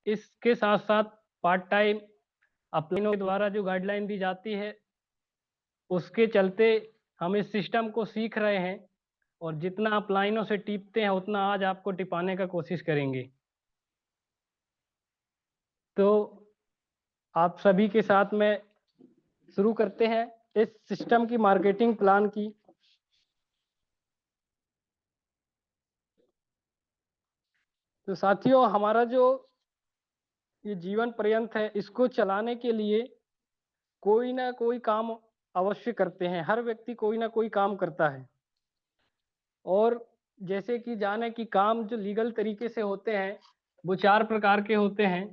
इसके साथ साथ पार्ट टाइम अपलाइनों के द्वारा जो गाइडलाइन दी जाती है उसके चलते हम इस सिस्टम को सीख रहे हैं, और जितना आप लाइनों से टिपते हैं उतना आज आपको टिपाने का कोशिश करेंगे। तो आप सभी के साथ में शुरू करते हैं इस सिस्टम की मार्केटिंग प्लान की। तो साथियों, हमारा जो ये जीवन पर्यंत है इसको चलाने के लिए कोई ना कोई काम अवश्य करते हैं, हर व्यक्ति कोई ना कोई काम करता है। और जैसे कि जाने कि काम जो लीगल तरीके से होते हैं वो 4 प्रकार के होते हैं।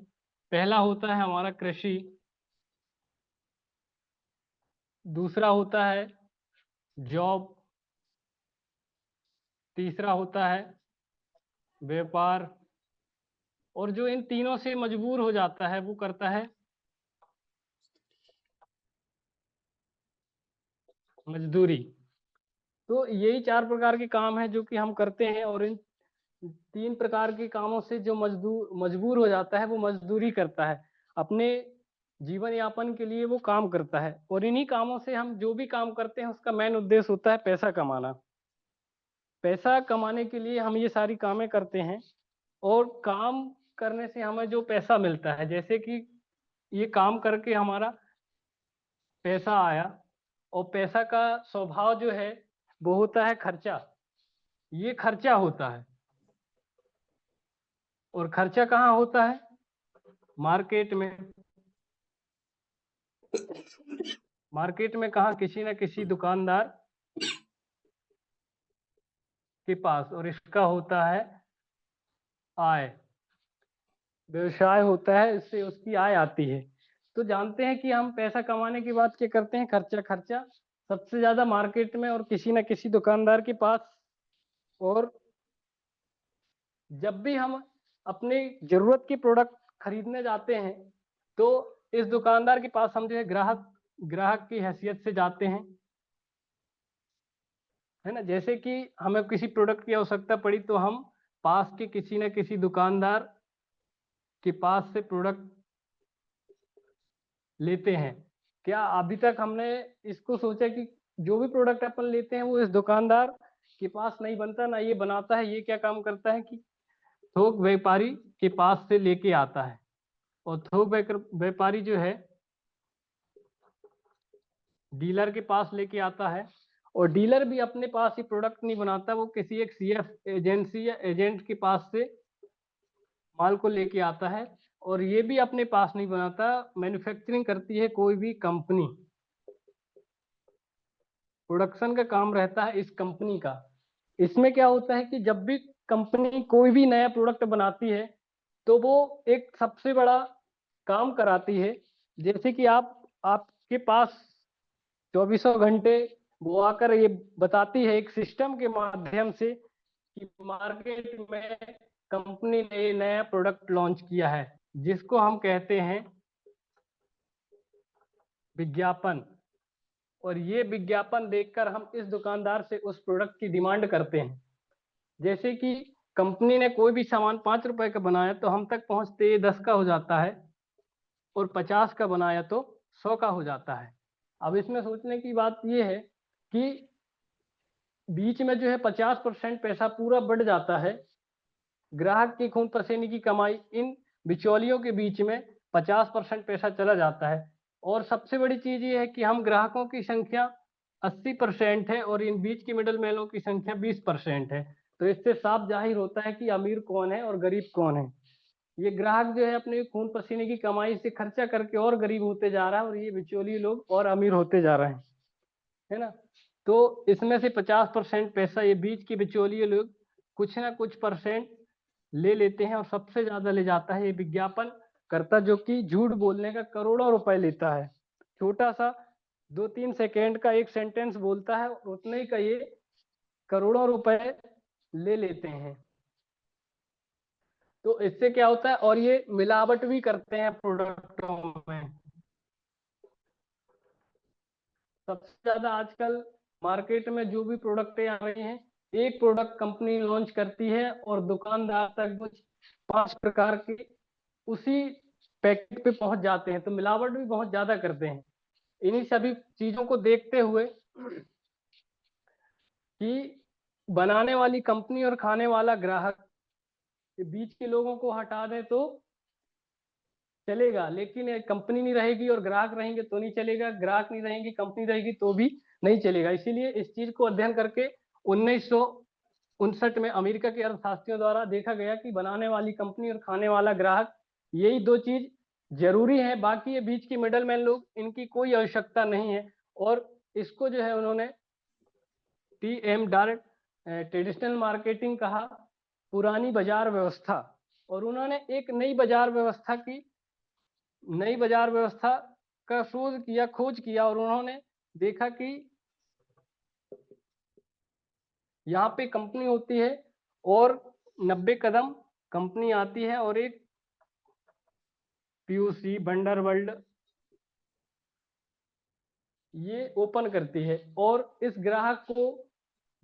पहला होता है हमारा कृषि, दूसरा होता है जॉब, तीसरा होता है व्यापार, और जो इन तीनों से मजबूर हो जाता है वो करता है मजदूरी। तो यही 4 प्रकार के काम हैं जो कि हम करते हैं, और इन 3 प्रकार के कामों से जो मजबूर हो जाता है वो मजदूरी करता है, अपने जीवन यापन के लिए वो काम करता है। और इन्हीं कामों से हम जो भी काम करते हैं उसका मेन उद्देश्य होता है पैसा कमाना। पैसा कमाने के लिए हम ये सारी कामें करते हैं, और काम करने से हमें जो पैसा मिलता है, जैसे कि ये काम करके हमारा पैसा आया, और पैसा का स्वभाव जो है वो होता है खर्चा। ये खर्चा होता है, और खर्चा कहाँ होता है? मार्केट में। मार्केट में कहाँ? किसी न किसी दुकानदार के पास, और इसका होता है आय। व्यवसाय होता है, इससे उसकी आय आती है। तो जानते हैं कि हम पैसा कमाने की बात क्या करते हैं? खर्चा। खर्चा सबसे ज्यादा मार्केट में और किसी न किसी दुकानदार के पास। और जब भी हम अपने जरूरत की प्रोडक्ट खरीदने जाते हैं तो इस दुकानदार के पास हम जो है ग्राहक ग्राहक की हैसियत से जाते हैं, है ना। जैसे कि हमें किसी प्रोडक्ट की आवश्यकता पड़ी तो हम पास के किसी न किसी दुकानदार के पास से प्रोडक्ट लेते हैं। क्या अभी तक हमने इसको सोचा कि जो भी प्रोडक्ट अपन लेते हैं वो इस दुकानदार के पास नहीं बनता, ना ये बनाता है। ये क्या काम करता है कि थोक व्यापारी के पास से लेके आता है, और थोक व्यापारी जो है डीलर के पास लेके आता है। और डीलर भी अपने पास ही प्रोडक्ट नहीं बनाता, वो किसी एक सीएफ एजेंसी या एजेंट के पास से माल को लेके आता है। और ये भी अपने पास नहीं बनाता, मैन्युफैक्चरिंग करती है कोई भी कंपनी। प्रोडक्शन का काम रहता है इस कंपनी का। इसमें क्या होता है कि जब भी कंपनी कोई भी नया प्रोडक्ट बनाती है तो वो एक सबसे बड़ा काम कराती है। जैसे कि आपके पास चौबीसों घंटे वो आकर ये बताती है एक सिस्टम के माध्यम से कि मार्केट में कंपनी ने नया प्रोडक्ट लॉन्च किया है, जिसको हम कहते हैं विज्ञापन। और ये विज्ञापन देखकर हम इस दुकानदार से उस प्रोडक्ट की डिमांड करते हैं। जैसे कि कंपनी ने कोई भी सामान 5 रुपए का बनाया तो हम तक पहुंचते 10 का हो जाता है, और 50 का बनाया तो 100 का हो जाता है। अब इसमें सोचने की बात यह है कि बीच में जो है 50% पैसा पूरा बढ़ जाता है। ग्राहक की खून पसीने की कमाई, इन बिचौलियों के बीच में 50% पैसा चला जाता है। और सबसे बड़ी चीज ये है कि हम ग्राहकों की संख्या 80% है, और इन बीच के मिडल मैनों की संख्या 20% है। तो इससे साफ जाहिर होता है कि अमीर कौन है और गरीब कौन है। ये ग्राहक जो है अपने खून पसीने की कमाई से खर्चा करके और गरीब होते जा रहा है, और ये बिचौलिए लोग और अमीर होते जा रहे हैं, है ना। तो इसमें से 50% पैसा ये बीच के बिचौलिए लोग कुछ ना कुछ परसेंट ले लेते हैं, और सबसे ज्यादा ले जाता है ये विज्ञापन करता, जो कि झूठ बोलने का करोड़ों रुपए लेता है। छोटा सा 2-3 सेकेंड का एक सेंटेंस बोलता है, उतने ही का ये करोड़ों रुपए ले लेते हैं। तो इससे क्या होता है, और ये मिलावट भी करते हैं प्रोडक्टों में। सबसे ज्यादा आजकल मार्केट में जो भी प्रोडक्टें आ रही हैं, एक प्रोडक्ट कंपनी लॉन्च करती है और दुकानदार तक कुछ 5 प्रकार के उसी पैकेट पे पहुंच जाते हैं, तो मिलावट भी बहुत ज्यादा करते हैं। इन्हीं सभी चीजों को देखते हुए कि बनाने वाली कंपनी और खाने वाला ग्राहक के बीच के लोगों को हटा दें तो चलेगा, लेकिन कंपनी नहीं रहेगी और ग्राहक रहेंगे तो नहीं चलेगा, ग्राहक नहीं रहेंगी कंपनी रहेगी तो भी नहीं चलेगा। इसीलिए इस चीज को अध्ययन करके 1959 में अमेरिका के अर्थशास्त्रियों द्वारा देखा गया कि बनाने वाली कंपनी और खाने वाला ग्राहक, यही दो चीज जरूरी है, बाकी ये बीच के मिडलमैन लोग, इनकी कोई आवश्यकता नहीं है। और इसको जो है उन्होंने TM डायरेक्ट ट्रेडिशनल मार्केटिंग कहा, पुरानी बाजार व्यवस्था। और उन्होंने एक नई बाजार व्यवस्था का खोज किया और उन्होंने देखा कि यहाँ पे कंपनी होती है और 90 कदम कंपनी आती है और एक PUC बंडरवर्ल्ड ये ओपन करती है, और इस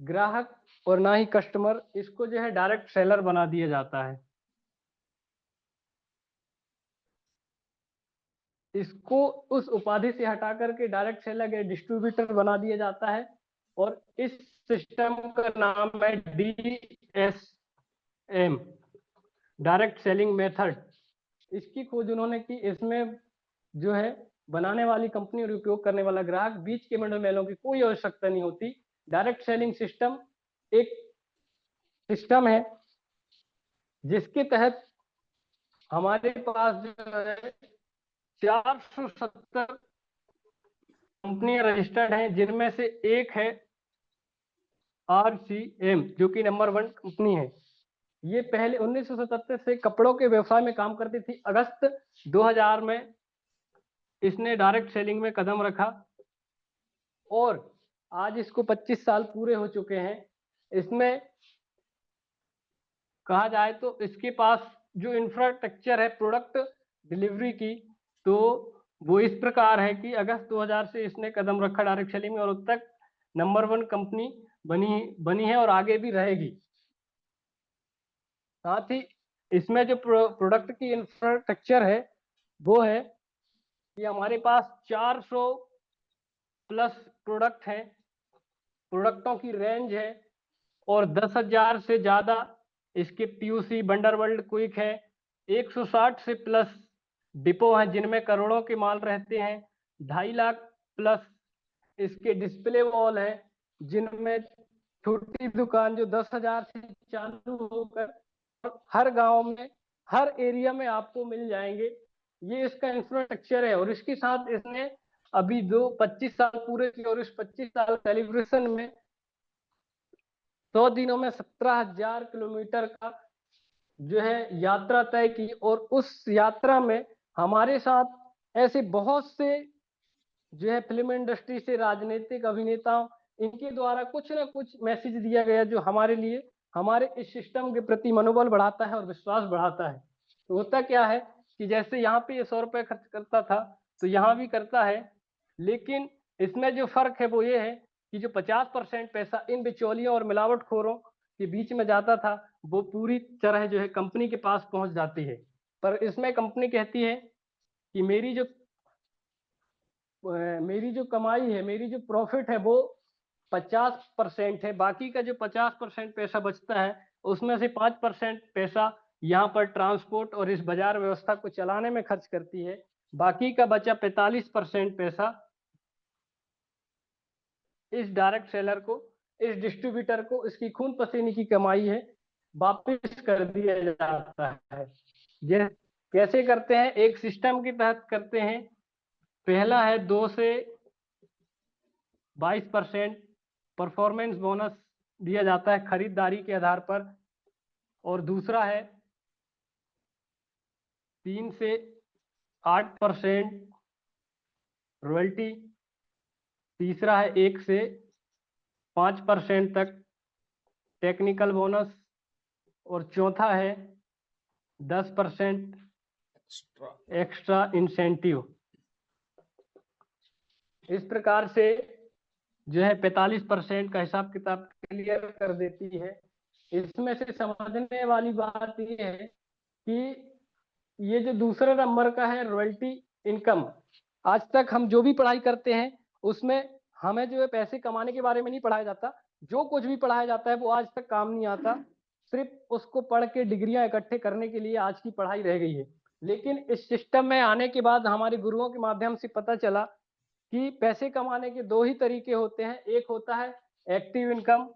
ग्राहक और ना ही कस्टमर, इसको जो है डायरेक्ट सेलर बना दिया जाता है। इसको उस उपाधि से हटा करके डायरेक्ट सेलर या डिस्ट्रीब्यूटर बना दिया जाता है, और इस सिस्टम का नाम है DSM, डायरेक्ट सेलिंग मेथड। इसकी खोज उन्होंने की। इसमें जो है बनाने वाली कंपनी और उपयोग करने वाला ग्राहक, बीच के मिडलमैनों की कोई आवश्यकता नहीं होती। डायरेक्ट सेलिंग सिस्टम एक सिस्टम है जिसके तहत हमारे पास जो है 470 कंपनियां रजिस्टर्ड हैं, जिनमें से एक है RCM, जो कि नंबर 1 कंपनी है। ये पहले 1977 से कपड़ों के व्यवसाय में काम करती थी। अगस्त 2000 में इसने डायरेक्ट सेलिंग में कदम रखा और आज इसको 25 साल पूरे हो चुके हैं। इसमें कहा जाए तो इसके पास जो इंफ्रास्ट्रक्चर है प्रोडक्ट डिलीवरी की, तो वो इस प्रकार है कि अगस्त 2000 से इसने कदम रखा डायरेक्ट सेलिंग में और अब तक नंबर 1 कंपनी बनी है और आगे भी रहेगी। साथ ही इसमें जो प्रोडक्ट की इंफ्रास्ट्रक्चर है वो है कि हमारे पास 400 प्लस प्रोडक्ट है, प्रोडक्टों की रेंज है, और 10,000 से ज्यादा इसके PUC बंडरवर्ल्ड क्विक है। 160 से प्लस डिपो हैं जिनमें करोड़ों के माल रहते हैं। 2.5 लाख प्लस इसके डिस्प्ले वॉल है, जिनमें छोटी दुकान जो 10,000 से चालू होकर हर गांव में, हर एरिया में आपको मिल जाएंगे। ये इसका इंफ्रास्ट्रक्चर है। और इसके साथ इसने अभी 25 साल पूरे किए और इस 25 साल सेलिब्रेशन में 100 दिनों में 17,000 किलोमीटर का जो है यात्रा तय की। और उस यात्रा में हमारे साथ ऐसे बहुत से जो है फिल्म इंडस्ट्री से राजनीतिक अभिनेताओं, इनके द्वारा कुछ ना कुछ मैसेज दिया गया जो हमारे लिए, हमारे इस सिस्टम के प्रति मनोबल बढ़ाता है और विश्वास बढ़ाता है। तो होता क्या है कि जैसे यहाँ पे ये 100 रुपए खर्च करता था तो यहाँ भी करता है, लेकिन इसमें जो फर्क है वो ये है कि जो 50% पैसा इन बिचौलियों और मिलावटखोरों के बीच में जाता था वो पूरी तरह जो है कंपनी के पास पहुंच जाती है। पर इसमें कंपनी कहती है कि मेरी जो कमाई है, मेरी जो प्रॉफिट है वो 50% है, बाकी का जो 50% पैसा बचता है उसमें से 5% पैसा यहाँ पर ट्रांसपोर्ट और इस बाजार व्यवस्था को चलाने में खर्च करती है। बाकी का बचा 45% पैसा इस डायरेक्ट सेलर को, इस डिस्ट्रीब्यूटर को, इसकी खून पसीने की कमाई है, वापस कर दिया जाता है। ये कैसे करते हैं? एक सिस्टम के तहत करते हैं। पहला है 2 से 22% परफॉर्मेंस बोनस दिया जाता है खरीदारी के आधार पर, और दूसरा है 3 से 8% रॉयल्टी, तीसरा है 1 से 5% तक टेक्निकल बोनस, और चौथा है 10% एक्स्ट्रा इंसेंटिव। इस प्रकार से जो है 45% का हिसाब किताब क्लियर कर देती है। इसमें से समझने वाली बात यह है कि ये जो दूसरे नंबर का है रॉयल्टी इनकम, आज तक हम जो भी पढ़ाई करते हैं उसमें हमें जो है पैसे कमाने के बारे में नहीं पढ़ाया जाता। जो कुछ भी पढ़ाया जाता है वो आज तक काम नहीं आता, सिर्फ उसको पढ़ के डिग्रियां इकट्ठे करने के लिए आज की पढ़ाई रह गई है। लेकिन इस सिस्टम में आने के बाद हमारे गुरुओं के माध्यम से पता चला कि पैसे कमाने के दो ही तरीके होते हैं। एक होता है एक्टिव इनकम,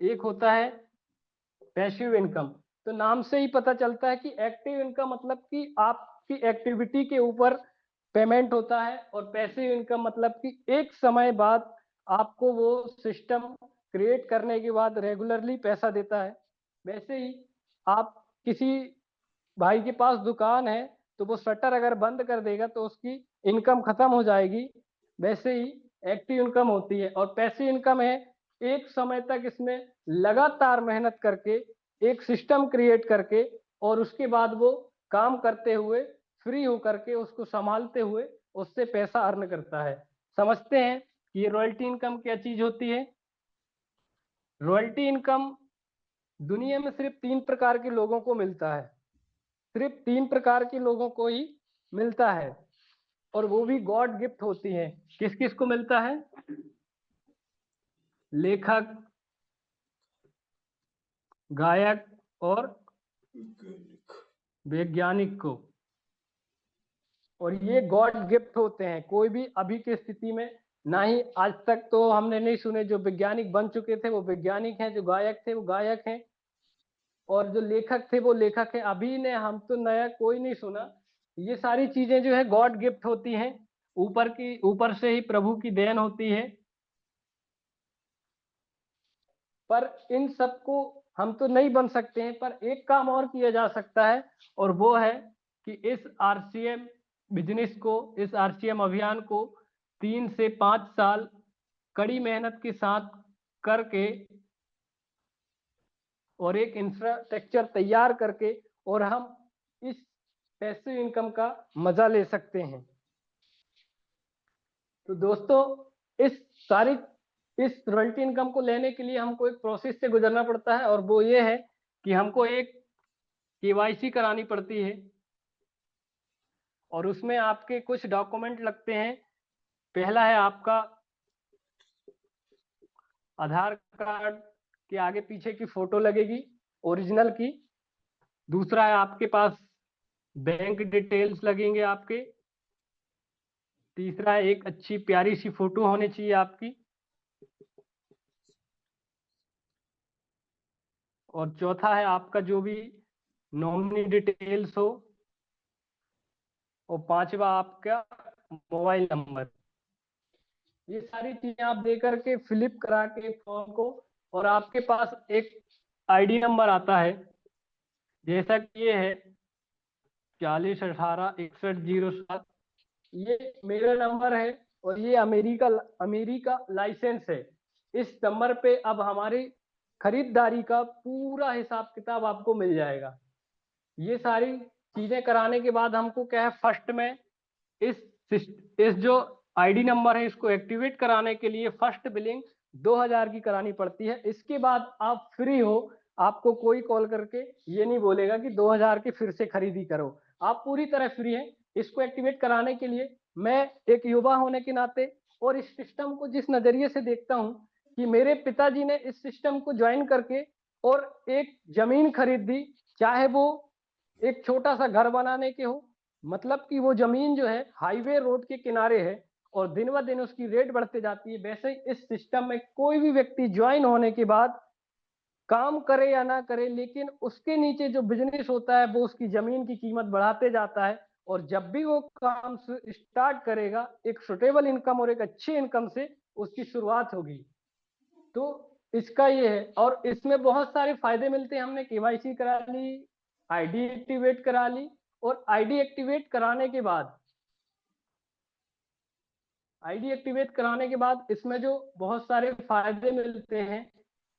एक होता है पैसिव इनकम। तो नाम से ही पता चलता है कि एक्टिव इनकम मतलब कि आपकी एक्टिविटी के ऊपर पेमेंट होता है, और पैसिव इनकम मतलब कि एक समय बाद आपको वो सिस्टम क्रिएट करने के बाद रेगुलरली पैसा देता है। वैसे ही आप किसी भाई के पास दुकान है तो वो शटर अगर बंद कर देगा तो उसकी इनकम खत्म हो जाएगी। वैसे ही एक्टिव इनकम होती है। और पैसिव इनकम है एक समय तक इसमें लगातार मेहनत करके एक सिस्टम क्रिएट करके और उसके बाद वो काम करते हुए फ्री होकर के उसको संभालते हुए उससे पैसा अर्न करता है। समझते हैं कि ये रॉयल्टी इनकम क्या चीज होती है। रॉयल्टी इनकम दुनिया में सिर्फ 3 प्रकार के लोगों को मिलता है, सिर्फ 3 प्रकार के लोगों को ही मिलता है, और वो भी गॉड गिफ्ट होती है। किस किस को मिलता है? लेखक, गायक और वैज्ञानिक को। और ये गॉड गिफ्ट होते हैं, कोई भी अभी की स्थिति में ना ही आज तक तो हमने नहीं सुने। जो वैज्ञानिक बन चुके थे वो वैज्ञानिक हैं, जो गायक थे वो गायक हैं, और जो लेखक थे वो लेखक हैं। अभी ने हम तो नया कोई नहीं सुना। ये सारी चीजें जो है गॉड गिफ्ट होती हैं, ऊपर से ही प्रभु की देन होती है। पर इन सबको हम तो नहीं बन सकते हैं, पर एक काम और किया जा सकता है, और वो है कि इस आरसीएम बिजनेस को, इस आरसीएम अभियान को 3 से 5 साल कड़ी मेहनत के साथ करके और एक इंफ्रास्ट्रक्चर तैयार करके और हम इस पैसिव इनकम का मजा ले सकते हैं। तो दोस्तों, इस सारी इस रॉयल्टी इनकम को लेने के लिए हमको एक प्रोसेस से गुजरना पड़ता है, और वो ये है कि हमको एक केवाईसी करानी पड़ती है, और उसमें आपके कुछ डॉक्यूमेंट लगते हैं। पहला है आपका आधार कार्ड के आगे पीछे की फोटो लगेगी ओरिजिनल की। दूसरा है आपके पास बैंक डिटेल्स लगेंगे आपके। तीसरा है एक अच्छी प्यारी सी फोटो होनी चाहिए आपकी। और चौथा है आपका जो भी नॉमिनी डिटेल्स हो। और पांचवा आपका मोबाइल नंबर। ये सारी चीजें आप दे करके फिलिप करा के फॉर्म को, और आपके पास एक आईडी नंबर आता है, जैसा कि ये है 40186107। ये मेरा नंबर है, और ये अमेरिका अमेरिका लाइसेंस है। इस नंबर पे अब हमारी खरीदारी का पूरा हिसाब किताब आपको मिल जाएगा। ये सारी चीजें कराने के बाद हमको क्या है, फर्स्ट में इस इस जो आईडी नंबर है इसको एक्टिवेट कराने के लिए फर्स्ट बिलिंग 2000 की करानी पड़ती है। इसके बाद आप फ्री हो, आपको कोई कॉल करके ये नहीं बोलेगा कि 2000 की फिर से खरीदी करो। आप पूरी तरह फ्री हैं। इसको एक्टिवेट कराने के लिए मैं एक युवा होने के नाते और इस सिस्टम को जिस नजरिए से देखता हूं कि मेरे पिताजी ने इस सिस्टम को ज्वाइन करके और एक जमीन खरीद दी, चाहे वो एक छोटा सा घर बनाने के हो, मतलब कि वो जमीन जो है हाईवे रोड के किनारे है, और दिन ब दिन उसकी रेट बढ़ते जाती है। वैसे ही इस सिस्टम में कोई भी व्यक्ति ज्वाइन होने के बाद काम करे या ना करे, लेकिन उसके नीचे जो बिजनेस होता है वो उसकी जमीन की कीमत बढ़ाते जाता है, और जब भी वो काम स्टार्ट करेगा एक सुटेबल इनकम और एक अच्छी इनकम से उसकी शुरुआत होगी। तो इसका ये है, और इसमें बहुत सारे फायदे मिलते हैं। हमने केवाईसी करा ली, आईडी एक्टिवेट करा ली, और आईडी एक्टिवेट कराने के बाद इसमें जो बहुत सारे फायदे मिलते हैं।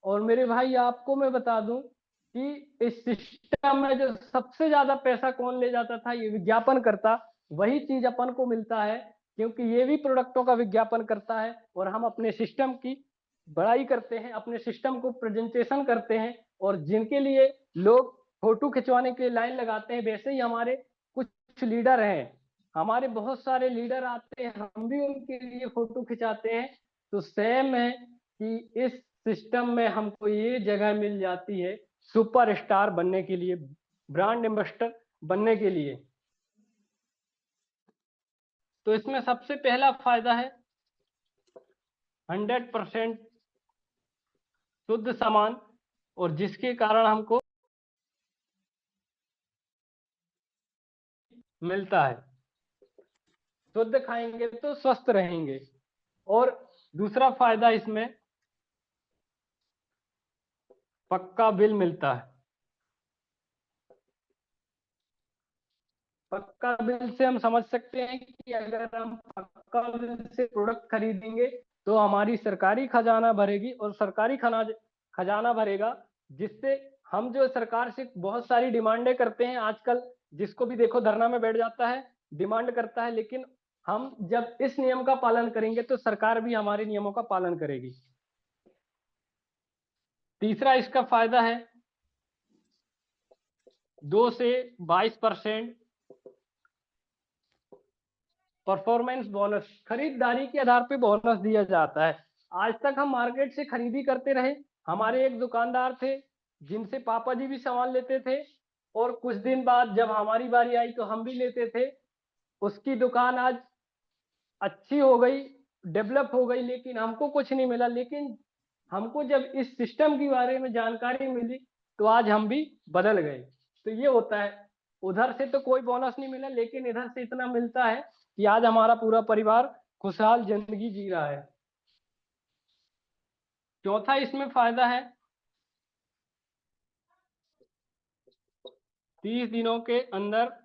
और मेरे भाई आपको मैं बता दूं कि इस सिस्टम में जो सबसे ज्यादा पैसा कौन ले जाता था, ये विज्ञापन करता। वही चीज अपन को मिलता है, क्योंकि ये भी प्रोडक्टों का विज्ञापन करता है, और हम अपने सिस्टम की बड़ाई करते हैं, अपने सिस्टम को प्रेजेंटेशन करते हैं, और जिनके लिए लोग फोटो खिंचवाने के लिए लाइन लगाते हैं, वैसे ही हमारे कुछ लीडर हैं, हमारे बहुत सारे लीडर आते हैं, हम भी उनके लिए फोटो खिंचाते हैं। तो सेम है कि इस सिस्टम में हमको ये जगह मिल जाती है सुपरस्टार बनने के लिए, ब्रांड एम्बेसडर बनने के लिए। तो इसमें सबसे पहला फायदा है 100% शुद्ध सामान, और जिसके कारण हमको मिलता है। शुद्ध खाएंगे तो स्वस्थ रहेंगे। और दूसरा फायदा इसमें पक्का बिल मिलता है। पक्का बिल से हम समझ सकते हैं कि अगर हम पक्का बिल से प्रोडक्ट खरीदेंगे तो हमारी सरकारी खजाना भरेगी, और सरकारी खजाना भरेगा, जिससे हम जो सरकार से बहुत सारी डिमांडें करते हैं आजकल, जिसको भी देखो धरना में बैठ जाता है, डिमांड करता है, लेकिन हम जब इस नियम का पालन करेंगे तो सरकार भी हमारे नियमों का पालन करेगी। तीसरा इसका फायदा है 2 से 22% परफॉर्मेंस बोनस, खरीदारी के आधार पे बोनस दिया जाता है। आज तक हम मार्केट से खरीदी करते रहे, हमारे एक दुकानदार थे जिनसे पापा जी भी सामान लेते थे, और कुछ दिन बाद जब हमारी बारी आई तो हम भी लेते थे। उसकी दुकान आज अच्छी हो गई, डेवलप हो गई, लेकिन हमको कुछ नहीं मिला। लेकिन हमको जब इस सिस्टम के बारे में जानकारी मिली तो आज हम भी बदल गए। तो ये होता है, उधर से तो कोई बोनस नहीं मिला, लेकिन इधर से इतना मिलता है कि आज हमारा पूरा परिवार खुशहाल जिंदगी जी रहा है। चौथा इसमें फायदा है 30 दिनों के अंदर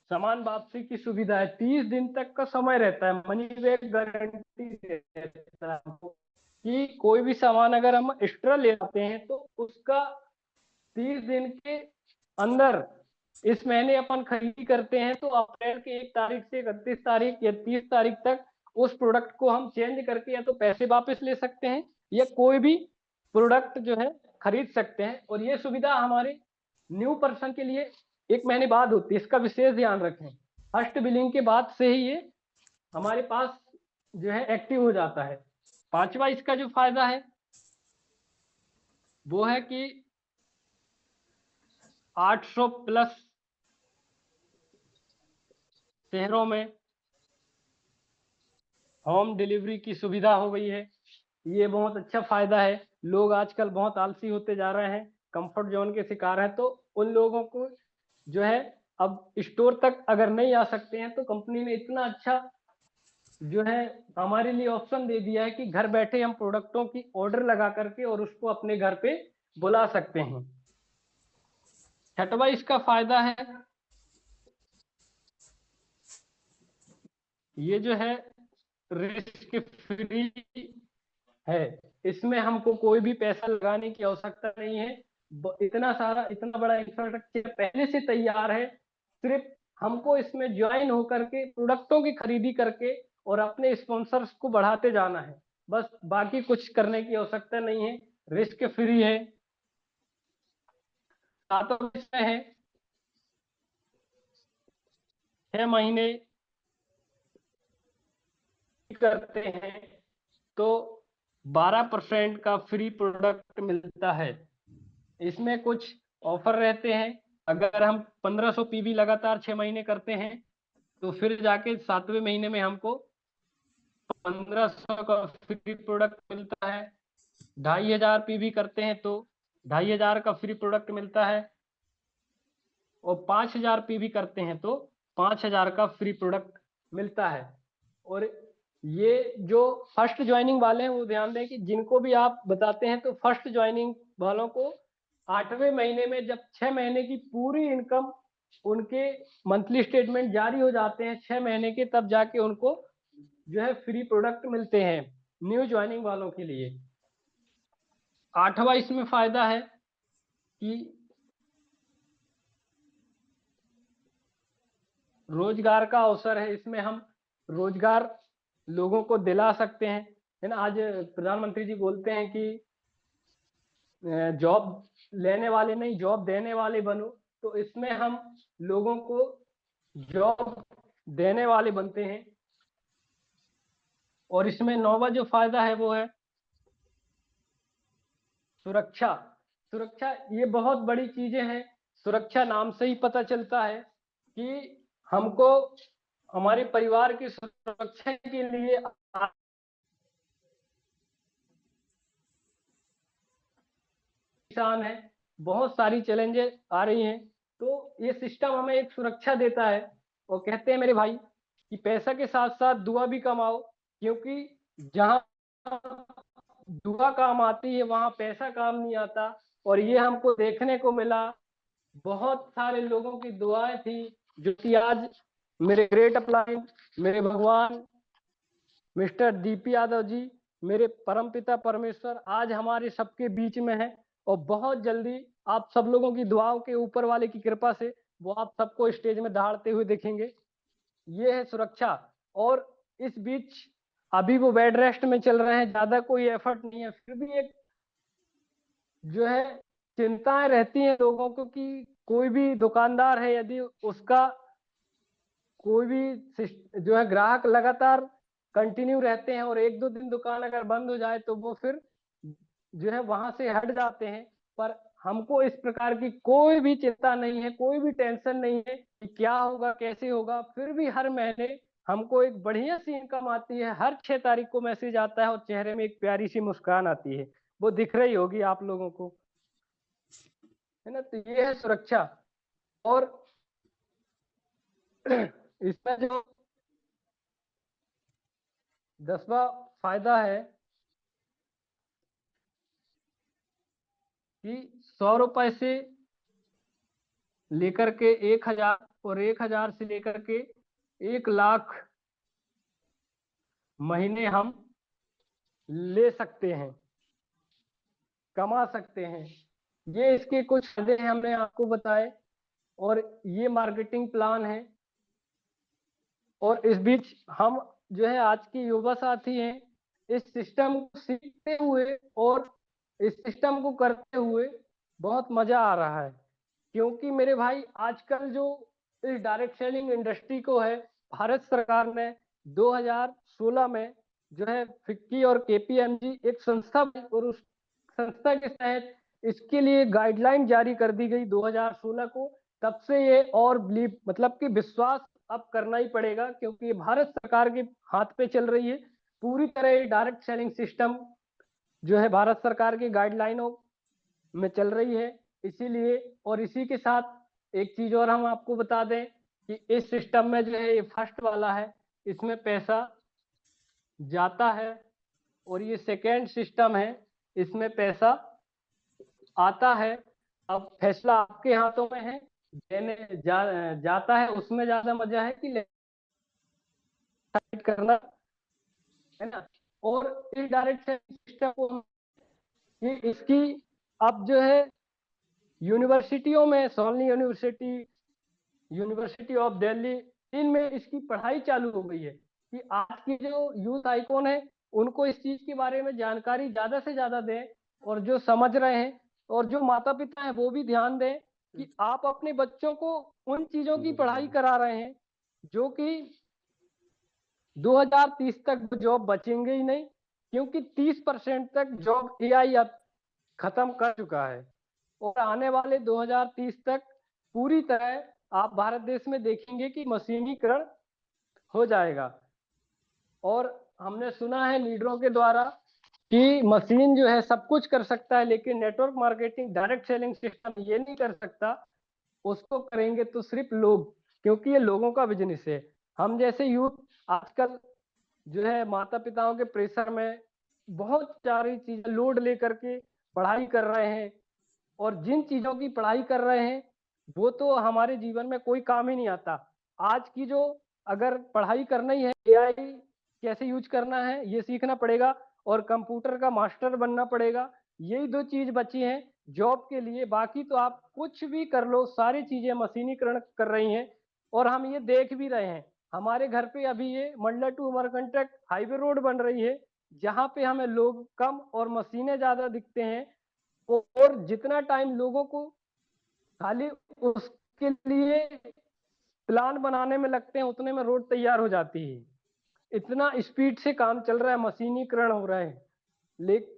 सामान वापसी की सुविधा है। 30 दिन तक का समय रहता है, मनी बैक गारंटी रहता है हमको, कि कोई भी सामान अगर हम एक्स्ट्रा ले आते हैं तो उसका 30 दिन के अंदर, इस महीने अपन खरीदी करते हैं तो अप्रैल के 1 तारीख से 31 तारीख या 30 तारीख तक उस प्रोडक्ट को हम चेंज करके या तो पैसे वापस ले सकते हैं, या कोई भी प्रोडक्ट जो है खरीद सकते हैं। और ये सुविधा हमारे न्यू पर्सन के लिए 1 महीने बाद होती है, इसका विशेष ध्यान रखें। फर्स्ट बिलिंग के बाद से ही ये हमारे पास जो है एक्टिव हो जाता है। पांचवा इसका जो फायदा है वो है कि 800 प्लस शहरों में होम डिलीवरी की सुविधा हो गई है। ये बहुत अच्छा फायदा है। लोग आजकल बहुत आलसी होते जा रहे हैं, कंफर्ट जोन के शिकार हैं, तो उन लोगों को जो है अब स्टोर तक अगर नहीं आ सकते हैं तो कंपनी ने इतना अच्छा जो है हमारे लिए ऑप्शन दे दिया है कि घर बैठे हम प्रोडक्टों की ऑर्डर लगा करके और उसको अपने घर पे बुला सकते हैं। छठवा इसका फायदा है, ये जो है रिस्क फ्री है। इसमें हमको कोई भी पैसा लगाने की आवश्यकता नहीं है। इतना सारा, इतना बड़ा इंफ्रास्ट्रक्चर पहले से तैयार है। सिर्फ हमको इसमें ज्वाइन होकर के प्रोडक्टों की खरीदी करके और अपने स्पॉन्सर्स को बढ़ाते जाना है, बस, बाकी कुछ करने की आवश्यकता नहीं है। रिस्क फ्री है। सातों इसमें है 6 महीने करते हैं तो 12% का फ्री प्रोडक्ट मिलता है। इसमें कुछ ऑफर रहते हैं। अगर हम 1500 पीवी लगातार 6 महीने करते हैं तो फिर जाके 7वें महीने में हमको 1500 का फ्री प्रोडक्ट मिलता है। 2500 पीवी करते हैं तो 2500 का फ्री प्रोडक्ट मिलता है, और 5000 पीवी करते हैं तो 5000 का फ्री प्रोडक्ट मिलता है। और ये जो फर्स्ट ज्वाइनिंग वाले हैं वो ध्यान दें कि जिनको भी आप बताते हैं तो फर्स्ट ज्वाइनिंग वालों को 8वें महीने में जब 6 महीने की पूरी इनकम, उनके मंथली स्टेटमेंट जारी हो जाते हैं 6 महीने के, तब जाके उनको जो है फ्री प्रोडक्ट मिलते हैं न्यू ज्वाइनिंग वालों के लिए। आठवां इसमें फायदा है कि रोजगार का अवसर है। इसमें हम रोजगार लोगों को दिला सकते हैं, है ना। आज प्रधानमंत्री जी बोलते हैं कि जॉब लेने वाले नहीं जॉब देने वाले बनो, तो इसमें हम लोगों को जॉब देने वाले बनते हैं। और इसमें नौवा जो फायदा है वो है सुरक्षा। सुरक्षा ये बहुत बड़ी चीजें हैं। सुरक्षा नाम से ही पता चलता है कि हमको हमारे परिवार की सुरक्षा के लिए आसान है, बहुत सारी चैलेंजेस आ रही हैं, तो ये सिस्टम हमें एक सुरक्षा देता है। और कहते हैं मेरे भाई कि पैसा के साथ साथ दुआ भी कमाओ, क्योंकि जहां दुआ काम आती है वहां पैसा काम नहीं आता। और ये हमको देखने को मिला, बहुत सारे लोगों की दुआएं थी जो कि आज मेरे ग्रेट अपलाइन, मेरे भगवान मिस्टर डीपी यादव जी, मेरे परमपिता परमेश्वर आज हमारे सबके बीच में है। और बहुत जल्दी आप सब लोगों की दुआओं के ऊपर वाले की कृपा से वो आप सबको स्टेज में दहाड़ते हुए देखेंगे। ये है सुरक्षा। और इस बीच अभी वो बेड रेस्ट में चल रहे हैं, ज्यादा कोई एफर्ट नहीं है, फिर भी एक जो है चिंताएं रहती हैं लोगों को कि कोई भी दुकानदार है यदि उसका कोई भी जो है ग्राहक लगातार कंटिन्यू रहते हैं और एक दो दिन दुकान अगर बंद हो जाए तो वो फिर जो है वहां से हट जाते हैं। पर हमको इस प्रकार की कोई भी चिंता नहीं है, कोई भी टेंशन नहीं है कि क्या होगा कैसे होगा। फिर भी हर महीने हमको एक बढ़िया सी इनकम आती है, हर 6 तारीख को मैसेज आता है और चेहरे में एक प्यारी सी मुस्कान आती है, वो दिख रही होगी आप लोगों को, है ना। तो ये है सुरक्षा। और इसमें जो 10वां फायदा है कि 100 रुपए से लेकर के 1,000 और 1,000 से लेकर के 1,00,000 महीने हम ले सकते हैं, कमा सकते हैं। ये इसके कुछ फायदे हैं हमने आपको बताए, और ये मार्केटिंग प्लान है। और इस बीच हम जो है आज के युवा साथी हैं, इस सिस्टम को सीखते हुए और इस सिस्टम को करते हुए बहुत मजा आ रहा है। क्योंकि मेरे भाई आजकल जो इस डायरेक्ट सेलिंग इंडस्ट्री को है, भारत सरकार ने 2016 में जो है फिक्की और केपीएमजी एक संस्था, और उस संस्था के तहत इसके लिए गाइडलाइन जारी कर दी गई 2016 को। तब से ये और बिलीव मतलब कि विश्वास अब करना ही पड़ेगा, क्योंकि ये भारत सरकार के हाथ पे चल रही है पूरी तरह। डायरेक्ट सेलिंग सिस्टम जो है भारत सरकार की गाइडलाइनों में चल रही है, इसीलिए। और इसी के साथ एक चीज और हम आपको बता दें कि इस सिस्टम में जो है ये फर्स्ट वाला है, इसमें पैसा जाता है। और ये सेकेंड सिस्टम है, इसमें पैसा आता है। अब फैसला आपके हाथों में है, जाता है उसमें ज्यादा मजा है कि करना, है ना। और इस डायरेक्ट सिस्टम को ये इसकी अब जो है यूनिवर्सिटियों में Solani university, university of Delhi, इनमें इसकी पढ़ाई चालू हो गई है कि आज की जो यूथ आइकॉन है उनको इस चीज के बारे में जानकारी ज्यादा से ज्यादा दें। और जो समझ रहे हैं और जो माता पिता हैं वो भी ध्यान दें कि आप अपने बच्चों को उन चीजों की पढ़ाई करा रहे हैं जो कि 2030 तक जॉब बचेंगे ही नहीं, क्योंकि 30% तक जॉब एआई अब खत्म कर चुका है। और आने वाले 2030 तक पूरी तरह आप भारत देश में देखेंगे कि मशीनीकरण हो जाएगा। और हमने सुना है लीडरों के द्वारा कि मशीन जो है सब कुछ कर सकता है, लेकिन network marketing direct selling system ये नहीं कर सकता। उसको करेंगे तो सिर्फ लोग, क्योंकि ये लोगों का बिजनेस है। हम जैसे यूथ आजकल जो है माता पिताओं के प्रेशर में बहुत सारी चीजें लोड लेकर के पढ़ाई कर रहे हैं, और जिन चीजों की पढ़ाई कर रहे हैं वो तो हमारे जीवन में कोई काम ही नहीं आता। आज की जो अगर पढ़ाई करना ही है, एआई कैसे यूज करना है ये सीखना पड़ेगा, और कंप्यूटर का मास्टर बनना पड़ेगा। यही दो चीज बची हैं जॉब के लिए, बाकी तो आप कुछ भी कर लो, सारी चीजें मशीनीकरण कर रही हैं। और हम ये देख भी रहे हैं, हमारे घर पे अभी ये Mandla to Amarkantak highway road बन रही है, जहाँ पे हमें लोग कम और मशीनें ज्यादा दिखते हैं, और जितना टाइम लोगों को खाली उसके लिए प्लान बनाने में लगते हैं उतने में रोड तैयार हो जाती है। इतना स्पीड से काम चल रहा है, मशीनीकरण हो रहा है। लेकिन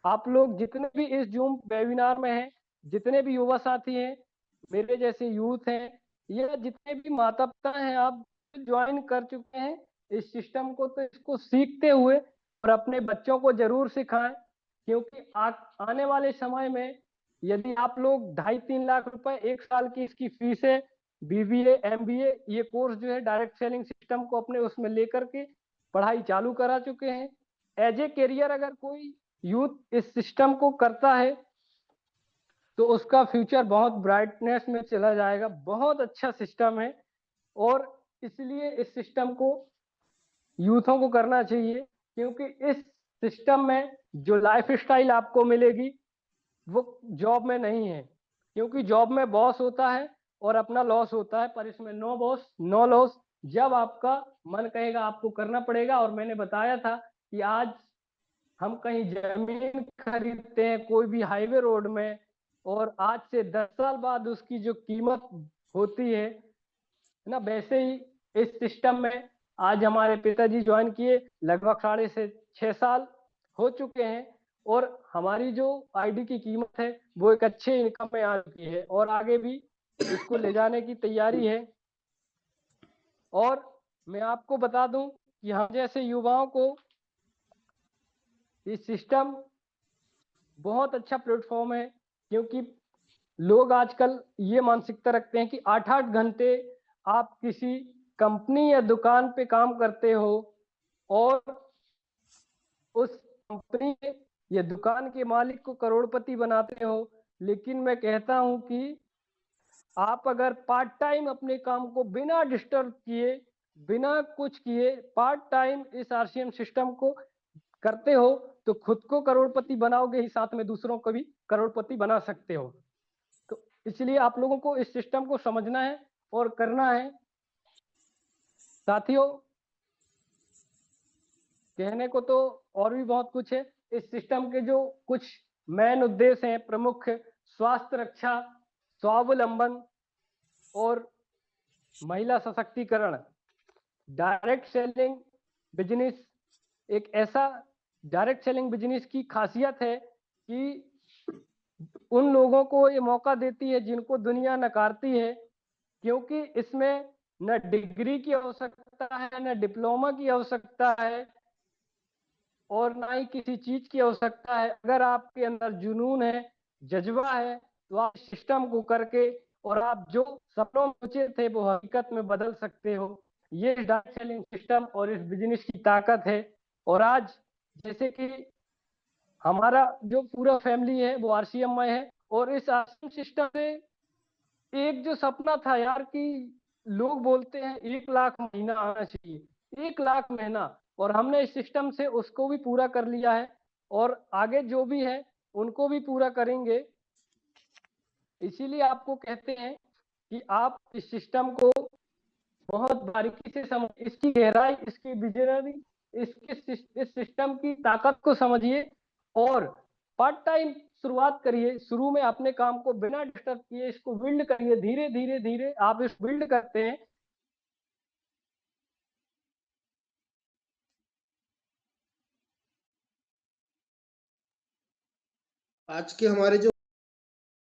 आप लोग जितने भी इस जूम वेबिनार में हैं, जितने भी युवा साथी हैं, मेरे जैसे यूथ हैं, या जितने भी माता पिता हैं, आप ज्वाइन कर चुके हैं इस सिस्टम को, तो इसको सीखते हुए और अपने बच्चों को जरूर सिखाएं। क्योंकि आने वाले समय में यदि आप लोग 2.5-3 लाख रुपए एक साल की इसकी फीस है, बीबीए एमबीए ये कोर्स जो है डायरेक्ट सेलिंग सिस्टम को अपने उसमें लेकर के पढ़ाई चालू करा चुके हैं। एज ए करियर अगर कोई यूथ इस सिस्टम को करता है तो उसका फ्यूचर बहुत ब्राइटनेस में चला जाएगा। बहुत अच्छा सिस्टम है, और इसलिए इस सिस्टम को यूथों को करना चाहिए। क्योंकि इस सिस्टम में जो लाइफ स्टाइल आपको मिलेगी वो जॉब में नहीं है। क्योंकि जॉब में बॉस होता है और अपना लॉस होता है, पर इसमें नो बॉस नो लॉस। जब आपका मन कहेगा आपको करना पड़ेगा। और मैंने बताया था कि आज हम कहीं जमीन खरीदते हैं कोई भी हाईवे रोड में, और आज से 10 साल बाद उसकी जो कीमत होती है ना, वैसे ही इस सिस्टम में आज हमारे पिताजी ज्वाइन किए, लगभग 6.5 साल हो चुके हैं, और हमारी जो आईडी की कीमत है वो एक अच्छे इनकम में आ चुकी है, और आगे भी इसको ले जाने की तैयारी है। और मैं आपको बता दूं कि हम जैसे युवाओं को ये सिस्टम बहुत अच्छा प्लेटफॉर्म है। क्योंकि लोग आजकल ये मानसिकता रखते हैं कि 8-8 घंटे आप किसी कंपनी या दुकान पे काम करते हो, और उस कंपनी या दुकान के मालिक को करोड़पति बनाते हो। लेकिन मैं कहता हूं कि आप अगर पार्ट टाइम अपने काम को बिना डिस्टर्ब किए, बिना कुछ किए पार्ट टाइम इस आरसीएम सिस्टम को करते हो, तो खुद को करोड़पति बनाओगे ही, साथ में दूसरों को भी करोड़पति बना सकते हो। तो इसलिए आप लोगों को इस सिस्टम को समझना है और करना है। साथियों, कहने को तो और भी बहुत कुछ है। इस सिस्टम के जो कुछ मेन उद्देश्य हैं प्रमुख: स्वास्थ्य रक्षा, स्वावलंबन और महिला सशक्तिकरण। डायरेक्ट सेलिंग बिजनेस एक ऐसा डायरेक्ट सेलिंग बिजनेस की खासियत है कि उन लोगों को ये मौका देती है जिनको दुनिया नकारती है। क्योंकि इसमें न डिग्री की आवश्यकता है, न डिप्लोमा की आवश्यकता है, और ना ही किसी चीज की आवश्यकता है। अगर आपके अंदर जुनून है, जज्बा है, तो आप सिस्टम को करके और आप जो सपनों में सोचे थे वो हकीकत में बदल सकते हो। ये डायरेक्ट सेलिंग सिस्टम और इस बिजनेस की ताकत है। और आज जैसे कि हमारा जो पूरा फैमिली है वो आरसीएम में है, और इस आरसीएम सिस्टम से एक जो सपना था यार कि लोग बोलते हैं 1 लाख महीना आना चाहिए, 1 लाख महीना, और हमने इस सिस्टम से उसको भी पूरा कर लिया है, और आगे जो भी है उनको भी पूरा करेंगे। इसीलिए आपको कहते हैं कि आप इस सिस्टम को बहुत बारीकी से समझ, इसकी गहराई, इसकी विजनरी, इस सिस्टम की ताकत को समझिए, और पार्ट टाइम शुरुआत करिए। शुरू में अपने काम को बिना डिस्टर्ब किए इसको बिल्ड करिए। धीरे धीरे धीरे आप इस बिल्ड करते हैं। आज के हमारे जो